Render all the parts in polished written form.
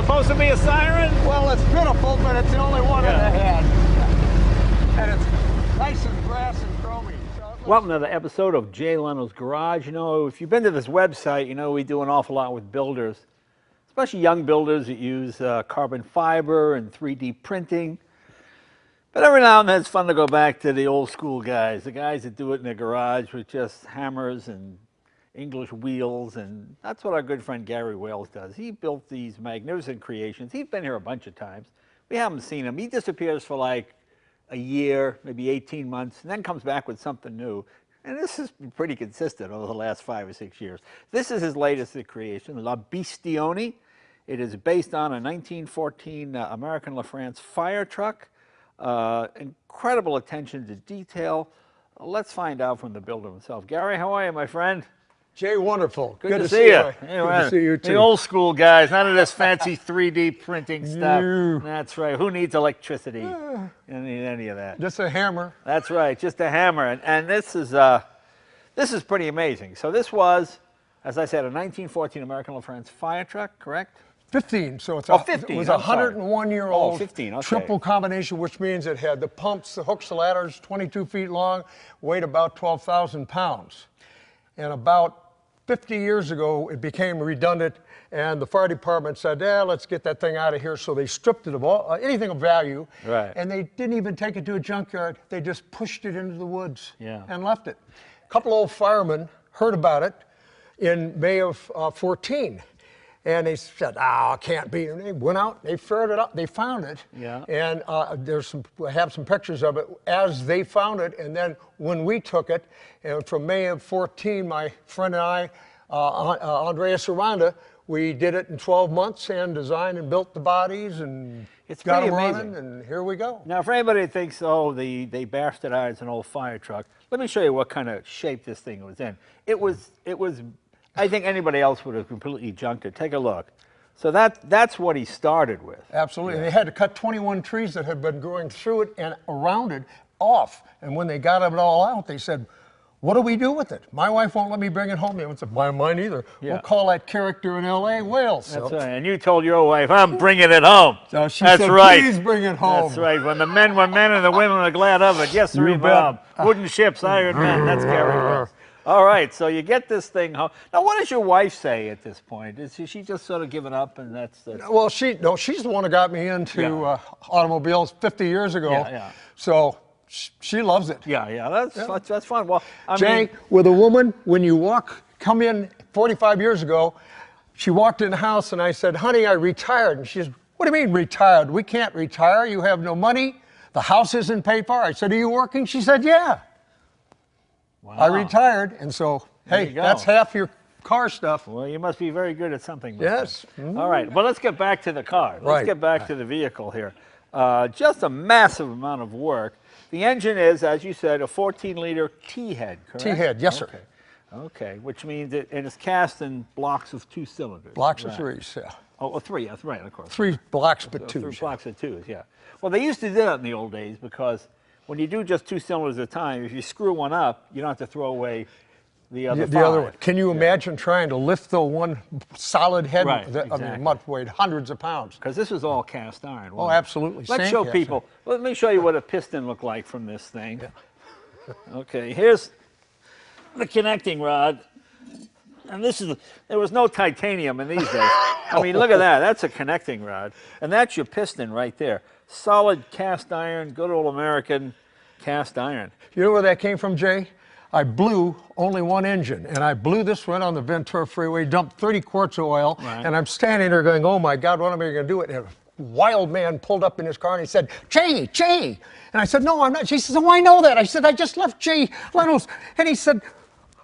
supposed to be a siren? Well, it's pitiful, but it's the only one that I had. And it's nice and brass and chromy. So Welcome to the episode of Jay Leno's Garage. You know, if you've been to this website, you know we do an awful lot with builders, especially young builders that use carbon fiber and 3D printing. But every now and then it's fun to go back to the old school guys, the guys that do it in their garage with just hammers and English wheels, and that's what our good friend Gary Wales does. He built these magnificent creations. He's been here a bunch of times. We haven't seen him. He disappears for like a year, maybe 18 months, and then comes back with something new. And this has been pretty consistent over the last 5 or 6 years. This is his latest creation, LaBestioni. It is based on a 1914 American LaFrance fire truck. Incredible attention to detail. Let's find out from the builder himself. Gary, how are you, my friend? Jay, wonderful. Good to see you. Good to see you, too. The old school guys, none of this fancy 3D printing stuff. No. That's right. Who needs electricity? You don't need any of that. Just a hammer. That's right, just a hammer. And this is pretty amazing. So this was, as I said, a 1914 American LaFrance fire truck, correct? 15, so it's 15. It was a 101-year-old 15, okay. triple combination, which means it had the pumps, the hooks, the ladders, 22 feet long, weighed about 12,000 pounds. And about 50 years ago, it became redundant, and the fire department said, let's get that thing out of here. So they stripped it of all, anything of value, right. And they didn't even take it to a junkyard. They just pushed it into the woods and left it. A couple old firemen heard about it in May of 14. And they said, it can't be. And they went out, they ferreted it up, they found it. Yeah. And I have some pictures of it as they found it. And then when we took it, and from May of 14, my friend and I, Andreas Aranda, we did it in 12 months and designed and built the bodies and got them running, and here we go. Now, for anybody that thinks, they bastardized an old fire truck, let me show you what kind of shape this thing was in. It was I think anybody else would have completely junked it. Take a look. So that's what he started with. Absolutely. Yeah. They had to cut 21 trees that had been growing through it and around it off. And when they got it all out, they said, what do we do with it? My wife won't let me bring it home. They said, mine either. Yeah. We'll call that character in L.A. Wales. That's right. And you told your wife, I'm bringing it home. So she said, please bring it home. That's right. When the men were men and the women were glad of it. Yes, sir, Bob. Wooden ships, iron men. That's Gary Wales. All right, so you get this thing home. Now, what does your wife say at this point? Is she just sort of given up, and that's... Well, she's the one that got me into automobiles 50 years ago. Yeah. So she loves it. Yeah, that's fun. Well, Jay, with a woman, when you come in 45 years ago, she walked in the house, and I said, honey, I retired. And she said, what do you mean retired? We can't retire. You have no money. The house isn't paid for. I said, are you working? She said, yeah. Wow. I retired, and so, hey, that's half your car stuff. Well, you must be very good at something. Yes. All right, well, let's get back to the car. Let's get back to the vehicle here. Just a massive amount of work. The engine is, as you said, a 14-liter T-head, correct? T-head, yes, sir. Okay, which means it is cast in blocks of 2 cylinders. Blocks of threes, yeah. Oh, 3, that's right, of course. 3 blocks, but 2s. 3 blocks of 2s, yeah. Well, they used to do that in the old days because when you do just 2 cylinders at a time, if you screw one up, you don't have to throw away the other 5. The other one. Can you imagine trying to lift the one solid head? Right, I mean, much weighed hundreds of pounds. Because this was all cast iron. Oh, absolutely. Let's show people. Let me show you what a piston looked like from this thing. Yeah. Okay, here's the connecting rod. And there was no titanium in these days. I mean, look at that. That's a connecting rod. And that's your piston right there. Solid cast iron, good old American cast iron. You know where that came from, Jay? I blew only one engine, and I blew this one on the Ventura Freeway, dumped 30 quarts of oil, and I'm standing there going, oh my God, what am I going to do? And a wild man pulled up in his car and he said, Jay. And I said, no, I'm not. She said, oh, I know that. I said, I just left Jay Leno's. And he said,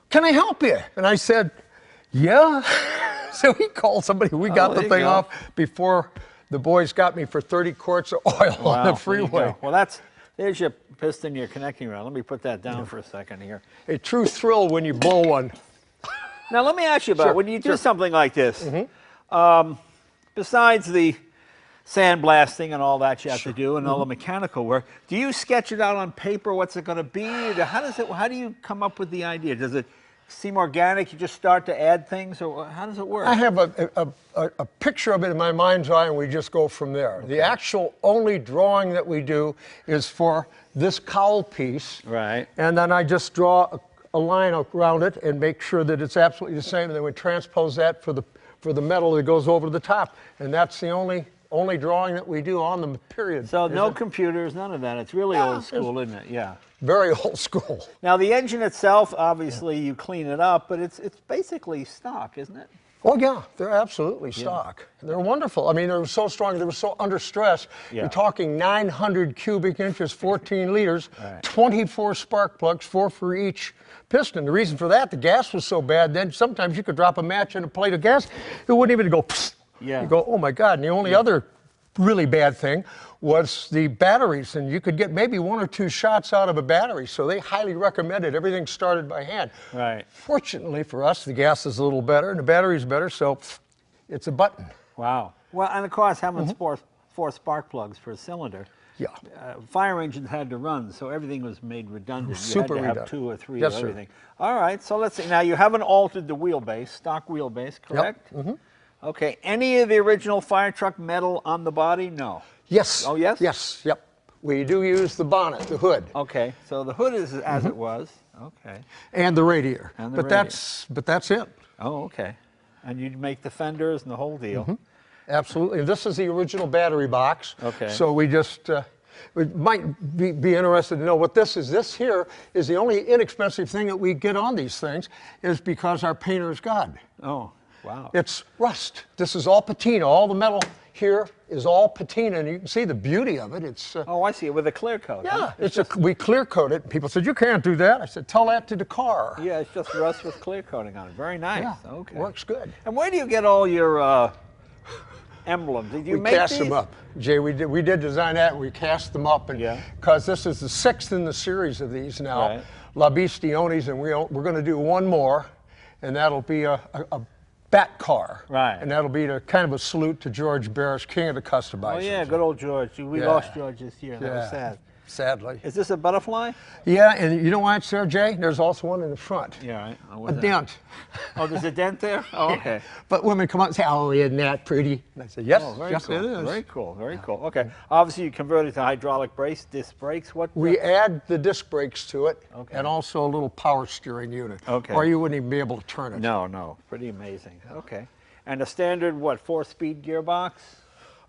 can I help you? And I said, yeah. So he called somebody. We got the thing off before the boys got me for 30 quarts of oil on the freeway. Well, there's your piston, your connecting rod. Let me put that down for a second here. A true thrill when you blow one. Now, let me ask you about when you do something like this. Besides the sandblasting and all that you have to do and all the mechanical work, do you sketch it out on paper? What's it going to be? How do you come up with the idea? Does it seem organic? You just start to add things, or how does it work? I have a picture of it in my mind's eye, and we just go from there. The actual only drawing that we do is for this cowl piece. Right. And then I just draw a line around it and make sure that it's absolutely the same, and then we transpose that for the metal that goes over the top. And that's the only drawing that we do on them, period. So no computers, none of that. It's really old school, isn't it? Yeah. Very old school. Now the engine itself, obviously you clean it up, but it's basically stock, isn't it? Oh yeah, they're absolutely stock. They're wonderful. I mean, they were so strong, they were so under stress. Yeah. You're talking 900 cubic inches, 14 liters, 24 spark plugs, 4 for each piston. The reason for that, the gas was so bad then, sometimes you could drop a match in a plate of gas, it wouldn't even go psst. Yeah. You go, oh my God. And the only other really bad thing was the batteries, and you could get maybe 1 or 2 shots out of a battery, so they highly recommended everything started by hand. Right. Fortunately for us, the gas is a little better and the battery's better, so it's a button. Wow. Well, and of course, having four spark plugs per cylinder. Yeah. Fire engines had to run, so everything was made redundant. Super you had to redundant. have 2 or 3 Yes, of sir. everything. All right, so let's see. Now, you haven't altered the wheelbase, stock wheelbase, correct? Yep. Mm-hmm. Okay, any of the original fire truck metal on the body? No. Yes. Oh, yes? Yes, yep. We do use the bonnet, the hood, Okay, so the hood is as it was. Okay. and the radiator. And the but radiator. that's it. Oh, okay. And you'd make the fenders and the whole deal. Absolutely. This is the original battery box. Okay. So we just we might be interested to know what this is. This here is the only inexpensive thing that we get on these things, is because our painter's God. Oh, wow. It's rust. This is all patina. All the metal here is all patina, and you can see the beauty of it. It's Oh, I see it with a clear coat. huh? yeah. We clear coat it. People said, you can't do that. I said, tell that to the car. Yeah, it's just rust with clear coating on it. Very nice. Yeah, Okay. works good. And where do you get all your emblems? Did you We make cast these? them up, Jay. We did design that. And we cast them up, and Yeah. because this is the 6th in the series of these now, Right. LaBestionis, and we're going to do one more, and that'll be a bat car. Right. And that'll be kind of a salute to George Barris, king of the customizers. Oh, yeah, good old George. We Yeah. lost George this year. That was sad. Sadly. Is this a butterfly? Yeah, and you know why it's there, Jay? There's also one in the front. Yeah, right. Oh, A what's that? dent. Oh, there's a dent there? Oh, okay. But women come up and say, oh, isn't that pretty? And I said, yes, Oh, very yes cool. it is. Very cool. Very cool. Okay. Obviously, you converted to hydraulic disc brakes. What? We add the disc brakes to it, Okay. and also a little power steering unit. Okay. Or you wouldn't even be able to turn it. No. Pretty amazing. Okay. And a standard, 4-speed gearbox?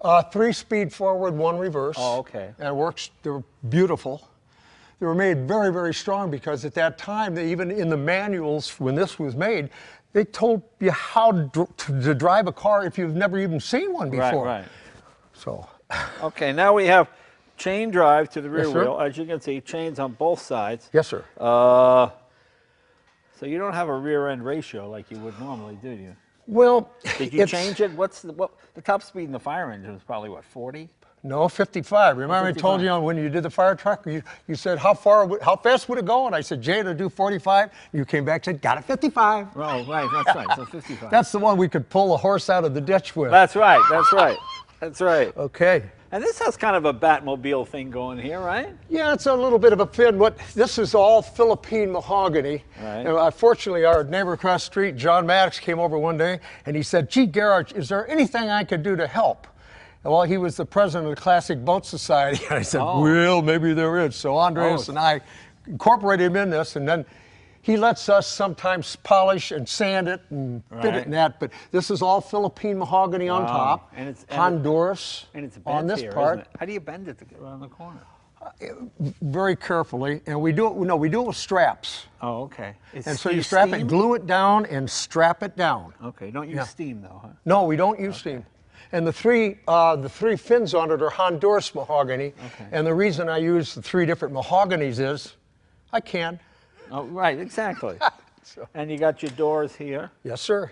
3-speed forward, 1 reverse. Oh, okay. And it works. They're beautiful. They were made very, very strong because at that time, even in the manuals when this was made, they told you how to drive a car if you've never even seen one before. Right. So, Okay, now we have chain drive to the rear Yes, sir. wheel. As you can see, chains on both sides. yes, sir. So you don't have a rear end ratio like you would normally, do you? Well, Did you it's- change it? What the top speed in the fire engine was probably 40? No, 55. Remember I told 55. you when you did the fire truck, you said, how fast would it go? And I said, Jay, to do 45. You came back and said, got it 55. Oh, right, that's right. So 55. That's the one we could pull a horse out of the ditch with. That's right. That's right. Okay. And this has kind of a Batmobile thing going here, right? Yeah, it's a little bit of a fin. This is all Philippine mahogany. Right. And fortunately, our neighbor across the street, John Maddox, came over one day and he said, gee, Garage, is there anything I could do to help? Well, he was the president of the Classic Boat Society. And I said, Oh. well, maybe there is. So Andreas and I incorporated him in this, and then he lets us sometimes polish and sand it and fit Right. it in that. But this is all Philippine mahogany on top. And it's- Honduras And it's bent on this here, part. isn't it? How do you bend it to get around the corner? Very carefully, and we do it with straps. Oh, okay. And so you strap it, glue it down, and strap it down. Okay, don't use Yeah. steam though, huh? No, we don't use steam. And the three fins on it are Honduras mahogany. Okay. And the reason I use the 3 different mahoganies is I can. Oh, right, exactly. So- And you got your doors here. Yes, sir.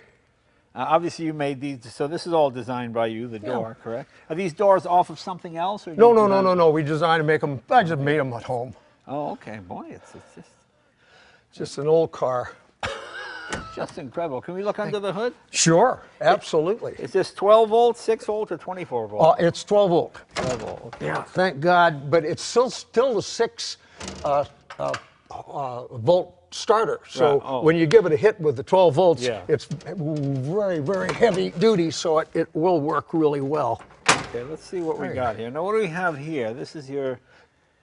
Obviously, you made these, so this is all designed by you, the door, correct? Are these doors off of something else? Or No, you no, no, designed- no, no. We designed to make them. I just made them at home. Oh, okay. Boy, it's Just an old car. just incredible. Can we look under the hood? Sure, absolutely. Is this 12 volt, 6 volt, or 24 volt? It's 12 volt. 12 volt. Okay. Yeah, thank God. But it's still the 6 volt starter. So Right. Oh. when you give it a hit with the 12 volts, Yeah. it's very, very heavy duty, so it will work really well. Okay, let's see what we got here. Now, what do we have here? This is your...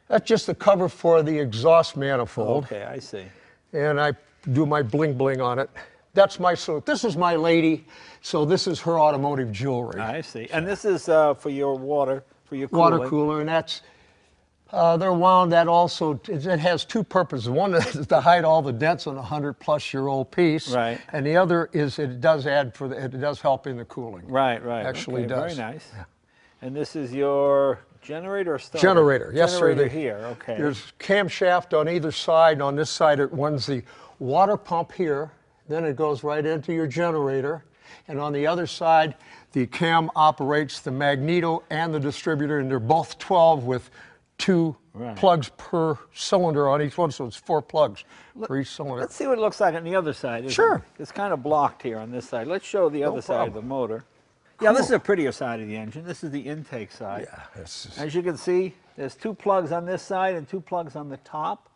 That's just the cover for the exhaust manifold. Okay, I see. And I do my bling bling on it. That's my, so this is my lady, so this is her automotive jewelry. I see. And this is for your water, for your cooling. Water cooler, and that's, they're wound, that also, it has two purposes. One is to hide all the dents on a 100-plus-year-old piece. Right. And the other is it does add for it does help in the cooling. Right. Actually Okay, does. Very nice. Yeah. And this is your generator or starter? Generator, yes, sir. Generator here, okay. There's camshaft on either side. On this side, it runs the water pump here. Then it goes right into your generator. And on the other side, the cam operates the magneto and the distributor, and they're both 12 with two plugs per cylinder on each one, so it's 4 plugs for each cylinder. Let's see what it looks like on the other side. Sure. It's kind of blocked here on this side. Let's show the other side of the motor. Yeah, Cool. this is a prettier side of the engine. This is the intake side. Yeah, this is, As you can see, there's 2 plugs on this side and 2 plugs on the top.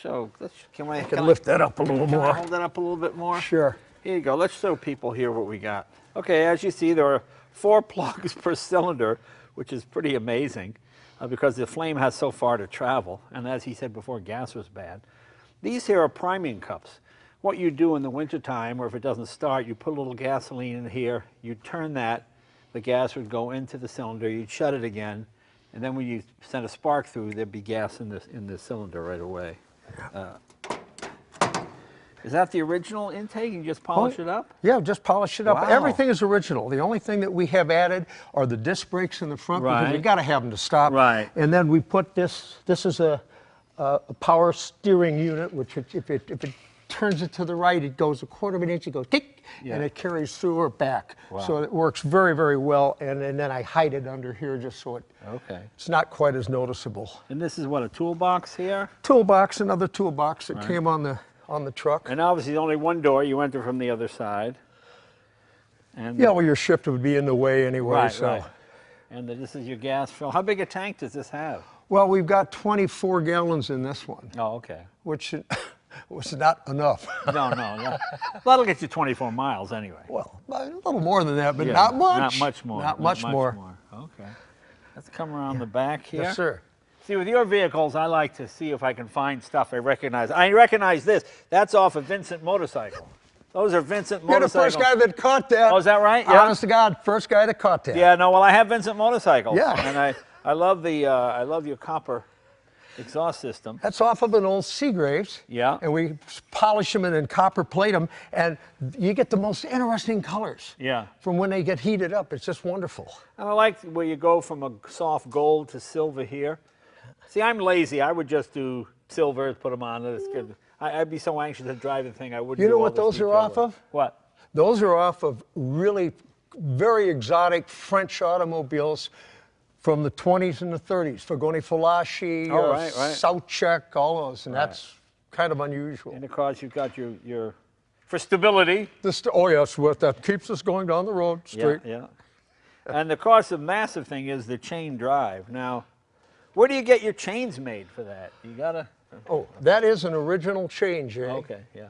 Can I lift that up a little Can I more. hold that up a little bit more? Sure. Here you go. Let's show people here what we got. Okay, as you see, there are 4 plugs per cylinder, which is pretty amazing because the flame has so far to travel. And as he said before, gas was bad. These here are priming cups. What you do in the wintertime, or if it doesn't start, you put a little gasoline in here, you turn that, the gas would go into the cylinder, you'd shut it again, and then when you send a spark through, there'd be gas in the cylinder right away. Is that the original intake? You just polish it up? Yeah, just polish it up. Wow. Everything is original. The only thing that we have added are the disc brakes in the front, because Right. you've got to have them to stop. Right. And then we put this is a power steering unit, which if it turns it to the right, it goes a quarter of an inch, it goes tick, and it carries through or back. Wow. So it works very, very well. And then I hide it under here just so it's not quite as noticeable. And this is what, a toolbox here? Toolbox, another toolbox that came on the truck. And obviously only one door, you enter from the other side. And Yeah, well, your shift would be in the way anyway. right, so. right. And this is your gas fill. How big a tank does this have? Well, we've got 24 gallons in this one, Oh, okay. which was not enough. No. That'll get you 24 miles anyway. Well, a little more than that, but Yeah, not much. Not much more. Not much more. Okay. Let's come around the back here. Yes, sir. See, with your vehicles, I like to see if I can find stuff I recognize. I recognize this. That's off a Vincent motorcycle. Those are Vincent You're the motorcycles. first guy that caught that. Oh, is that right? Yeah. Honest to God, first guy that caught that. Yeah, no, well, I have Vincent motorcycles. Yeah. And I love your copper exhaust system. That's off of an old Seagraves. Yeah. And we polish them and then copper plate them, and you get the most interesting colors. Yeah. From when they get heated up. It's just wonderful. And I like where you go from a soft gold to silver here. See, I'm lazy. I would just do silver, put them on. It's good. I'd be so anxious to drive the thing, I wouldn't. You know do all what this those are detail off work. of? What? Those are off of really very exotic French automobiles from the 20s and the 30s. Fagoni Falaschi, right. Sauchek, all those, and that's kind of unusual. And of course, you've got your for stability. Oh yes, what that keeps us going down the road straight. Yeah. And of course, the massive thing is the chain drive. Now, where do you get your chains made for that? You gotta. Oh, that is an original chain, Jay. Okay, yeah.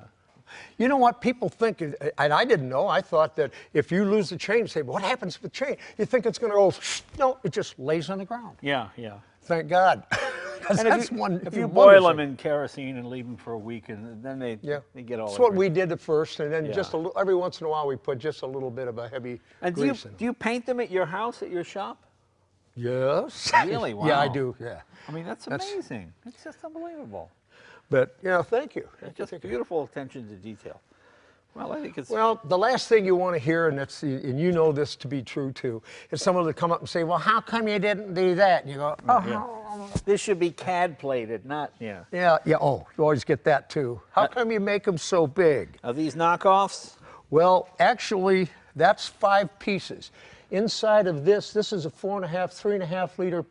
You know what people think, and I didn't know, I thought that if you lose the chain, you say, what happens to the chain? You think it's going to go, no, it just lays on the ground. Yeah. Thank God. And that's if you boil them in kerosene and leave them for a week, and then they get all. That's what we did at first, and then Yeah. just every once in a while we put just a little bit of a heavy And grease do in. you paint them at your house, at your shop? Yes. Really? Wow. Yeah, I do. Yeah. I mean, that's amazing. It's just unbelievable. But thank you. It's just beautiful attention to detail. Well, I think it's. Well, the last thing you want to hear, and you know this to be true too, is someone to come up and say, "Well, how come you didn't do that?" And you go, "Oh, This should be CAD plated, not yeah." Oh, you always get that too. How come you make them so big? Are these knockoffs? Well, actually, that's 5 pieces. Inside of this is a 3.5 liter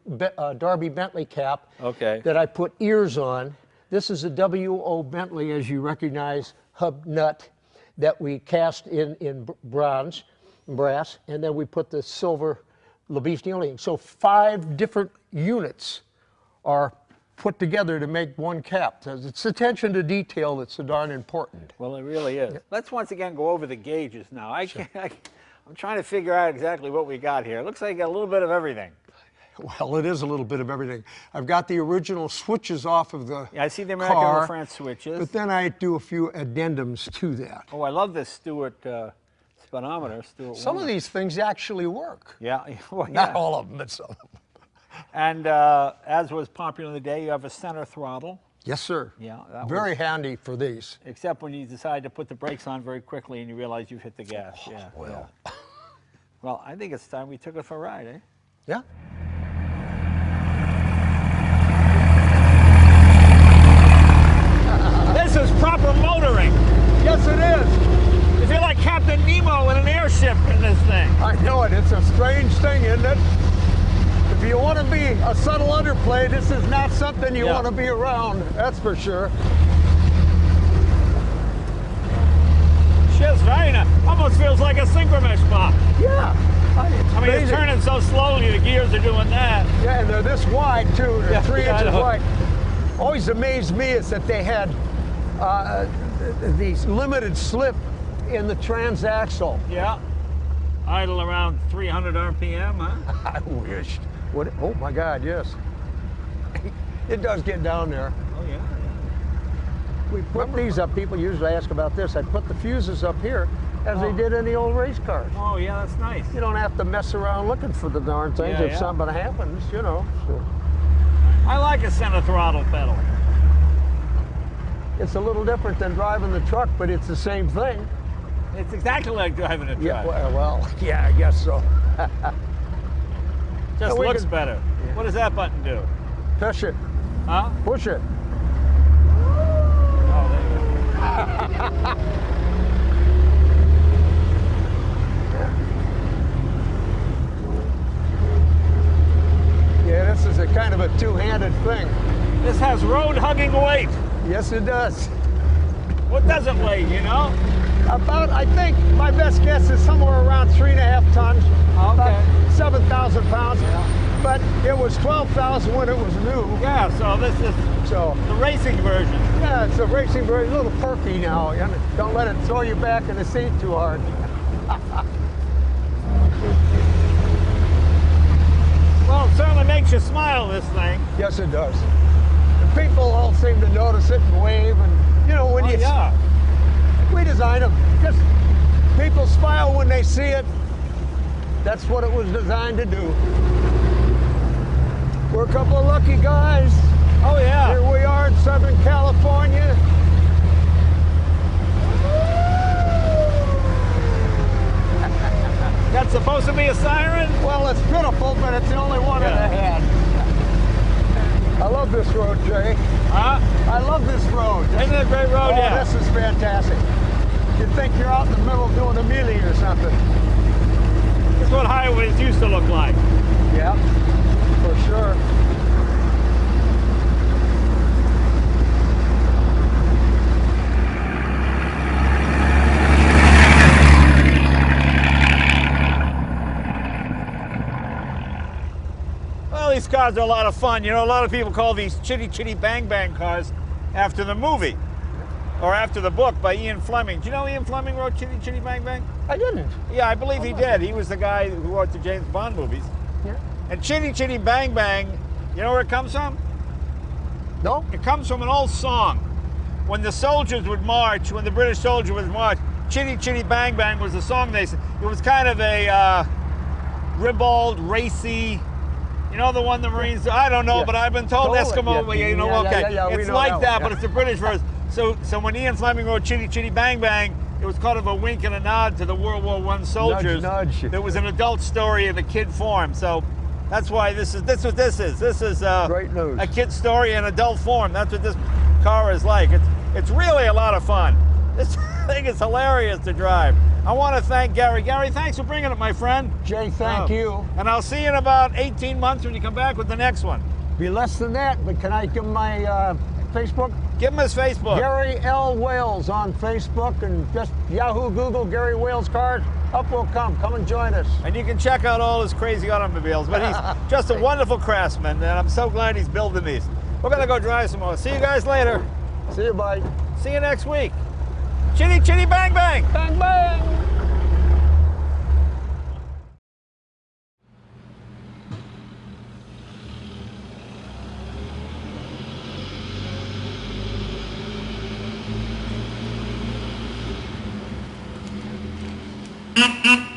Darby Bentley cap. Okay. That I put ears on. This is a W.O. Bentley, as you recognize, hub nut that we cast in brass, and then we put the silver LaBestioni. So 5 different units are put together to make one cap. It's attention to detail that's so darn important. Well, it really is. Let's once again go over the gauges now. I'm trying to figure out exactly what we got here. It looks like a little bit of everything. Well, it is a little bit of everything. I've got the original switches off of the I see the American LaFrance switches. But then I do a few addendums to that. Oh, I love this Stewart speedometer. Some of these things actually work. Yeah. Well, yeah. Not all of them, but some of them. And as was popular in the day, you have a center throttle. Yes, sir. Yeah. Very handy for these. Except when you decide to put the brakes on very quickly and you realize you've hit the gas. Oh, Yeah. well. Yeah. Well, I think it's time we took it for a ride, eh? Yeah. This is proper motoring. Yes, it is. You feel like Captain Nemo in an airship in this thing. I know it. It's a strange thing, isn't it? If you want to be a subtle underplay, this is not something you want to be around. That's for sure. Shit's very nice. Almost feels like a synchromesh box. Yeah. I mean, it's turning so slowly, the gears are doing that. Yeah, and they're this wide, too. They're 3 I inches know. wide. Always amazed me is that they had these limited slip in the transaxle. Yeah. Idle around 300 RPM, huh? I wished. What? Oh my God, yes. It does get down there. Oh, yeah. We put these up. People usually ask about this. I put the fuses up here as they did in the old race cars. Oh, yeah, that's nice. You don't have to mess around looking for the darn things if something happens, you know. So. I like a center throttle pedal. It's a little different than driving the truck, but it's the same thing. It's exactly like driving a truck. Yeah, well, yeah, I guess so. Just we looks can- better. Yeah. What does that button do? Push it. Huh? Push it. Oh, there you go. Yeah, this is a kind of a two-handed thing. This has road-hugging weight. Yes, it does. What does it weigh, you know? About, I think, my best guess is somewhere around 3.5 tons. Okay. About 7,000 pounds. Yeah. But it was 12,000 when it was new. Yeah, so this is So, the racing version. yeah, it's a racing very little perky now. Don't let it throw you back in the seat too hard. Well, it certainly makes you smile, this thing. Yes, it does. And people all seem to notice it and wave. And, you know, when we design them, just people smile when they see it. That's what it was designed to do. We're a couple of lucky guys. Oh, yeah. Here we are in Southern California. That's supposed to be a siren? Well, it's pitiful, but it's the only one that I had. I love this road, Jay. Huh? I love this road. Isn't it a great road? Oh, Yeah. this is fantastic. You'd think you're out in the middle doing a mealie or something. This is what highways used to look like. Yeah, for sure. Well, these cars are a lot of fun. You know, a lot of people call these Chitty Chitty Bang Bang cars after the movie or after the book by Ian Fleming. Do you know Ian Fleming wrote Chitty Chitty Bang Bang? I didn't. Yeah, I believe he did. He was the guy who wrote the James Bond movies. Yeah. And Chitty Chitty Bang Bang, you know where it comes from? No? It comes from an old song. When the soldiers would march, when the British soldier would march, Chitty Chitty Bang Bang was the song they said. It was kind of a ribald, racy, you know the one the Marines, I don't know, Yeah. but I've been told Eskimo, Yeah. you know, Yeah, okay. yeah, we It's know like that that, one, but yeah. it's a British version. So when Ian Fleming wrote Chitty Chitty Bang Bang, it was kind of a wink and a nod to the World War I soldiers. Nudge, nudge. There was an adult story in the kid form. So that's why this is what this is. This is Great news. a kid story in adult form. That's what this car is like. It's really a lot of fun. This thing is hilarious to drive. I want to thank Gary. Gary, thanks for bringing it, my friend. Jay, thank you. And I'll see you in about 18 months when you come back with the next one. Be less than that, but can I give my Facebook? Give him his Facebook. Gary L. Wales on Facebook, and just Yahoo, Google Gary Wales Cars. Up will come. Come and join us. And you can check out all his crazy automobiles. But he's just a wonderful craftsman, and I'm so glad he's building these. We're gonna go drive some more. See you guys later. See you, bye. See you next week. Chitty chitty bang bang. Bang, bang. Mm-hmm.